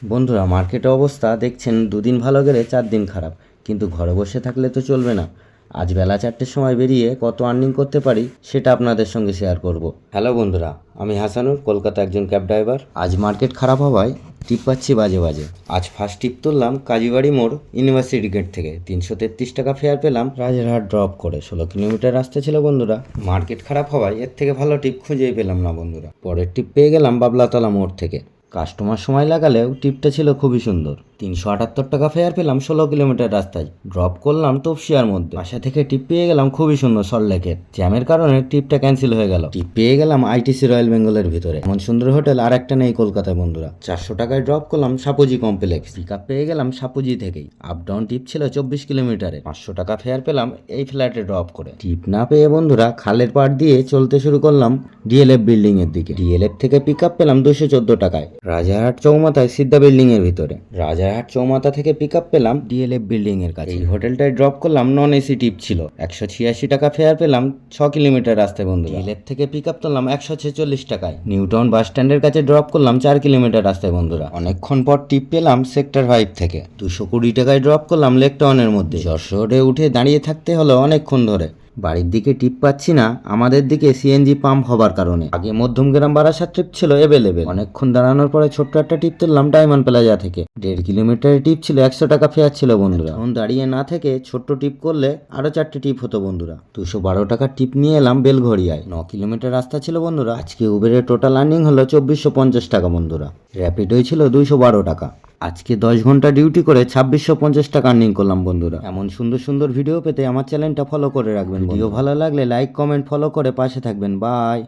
বন্ধুরা, মার্কেটের অবস্থা দেখছেন, দুদিন ভালো গেলে 4 দিন খারাপ। কিন্তু ঘরে বসে থাকলে তো চলবে না। আজ বেলা 4টের সময় বেরিয়ে কত আর্নিং করতে পারি সেটা আপনাদের সঙ্গে শেয়ার করব। হ্যালো বন্ধুরা, আমি হাসানুর, কলকাতা একজন ক্যাব ড্রাইভার। আজ মার্কেট খারাপ হওয়ায় টিপ পাচ্ছি বাজে বাজে। আজ ফার্স্ট টিপ তুললাম কাজীবাড়ি মোড় ইউনিভার্সিটি গেট থেকে। 333 টাকা ফেয়ার পেলাম রাজারহাট ড্রপ করে। 16 কিলোমিটার রাস্তা ছিল বন্ধুরা। মার্কেট খারাপ হওয়ায় এর থেকে ভালো টিপ খুঁজেই পেলাম না বন্ধুরা। পরের টিপ পেয়ে গেলাম বাবলাতলা মোড় থেকে। কাস্টমার সময় লাগালেও টিপটা ছিল খুবই সুন্দর। 378 টাকা ফেয়ার পেলাম 16 কিলোমিটার রাস্তায়। ড্রপ করলাম তপসিয়ার মধ্যে। বাসা থেকে টিপ পেয়ে গেলাম খুবই সুন্দর সল্টলেকের। জ্যামের কারণে টিপটা ক্যান্সেল হয়ে গেল। টিপ পেয়ে গেলাম আইটিসি রয়্যাল বেঙ্গলের ভিতরে। এমন সুন্দর হোটেল আর একটা নেই কলকাতায় বন্ধুরা। 400 টাকায় ড্রপ করলাম সাপুজি কমপ্লেক্স। পিক আপ পেয়ে গেলাম সাপুজি থেকেই। আপ ডাউন টিপ ছিল 24 কিলোমিটারে। 500 টাকা ফেয়ার পেলাম এই ফ্ল্যাটে ড্রপ করে। টিপ না পেয়ে বন্ধুরা খালের পাড় দিয়ে চলতে শুরু করলাম ডিএলএফ বিল্ডিং এর দিকে। ডিএলএফ থেকে পিক আপ পেলাম 214 টাকায় রাজারহাট চৌমাথায় সিদ্ধা বিল্ডিং এর ভিতরে। রাজারহাট চৌমাথা থেকে পিক আপ পেলাম ডিএলএফ বিল্ডিং এর কাছে। এই হোটেলটায় ড্রপ করলাম নন এসি টিপ ছিল। 186 টাকা ফেয়ার পেলাম 6 কিলোমিটার রাস্তায় বন্ধু। ডিএলএফ থেকে পিক আপ করলাম 146 টাকায়। নিউটাউন বাস স্ট্যান্ডের কাছে ড্রপ করলাম 4 কিলোমিটার রাস্তায় বন্ধুরা। অনেকক্ষণ পর টিপ পেলাম সেক্টর 5 থেকে। 220 টাকায় ড্রপ করলাম লেক টাউনের মধ্যে। যশোরে উঠে দাঁড়িয়ে থাকতে হলো অনেকক্ষণ ধরে। বাড়ির দিকে টিপ পাচ্ছি না আমাদের দিকে সিএনজি পাম্প হবার কারণে। আগে মধ্যমগ্রাম বারাসাত ট্রিপ ছিল এভেলেবেল। অনেকক্ষণ দাঁড়ানোর পরে ছোট্ট একটা টিপ তুললাম ডায়মন্ড প্লাজা থেকে। 1.5 কিলোমিটারের টিপ ছিল 100 টাকা ফেয়ার ছিল বন্ধুরা। এখন দাঁড়িয়ে না থেকে ছোট্ট টিপ করলে আরো 4টে টিপ হতো বন্ধুরা। 212 টাকার টিপ নিয়ে এলাম বেলঘড়িয়ায়। 9 কিলোমিটার রাস্তা ছিল বন্ধুরা। আজকে উবেরের টোটাল আর্নিং হলো 2450 টাকা বন্ধুরা। র্যাপিডোই ছিল 212 টাকা। আজকে 10 ঘন্টা ডিউটি করে 2650 টাকা আর্নিং করলাম বন্ধুরা। এমন সুন্দর সুন্দর ভিডিও পেতে আমার চ্যানেলটা ফলো করে রাখবেন। ভিডিও ভালো লাগলে লাইক কমেন্ট ফলো করে পাশে থাকবেন। বাই।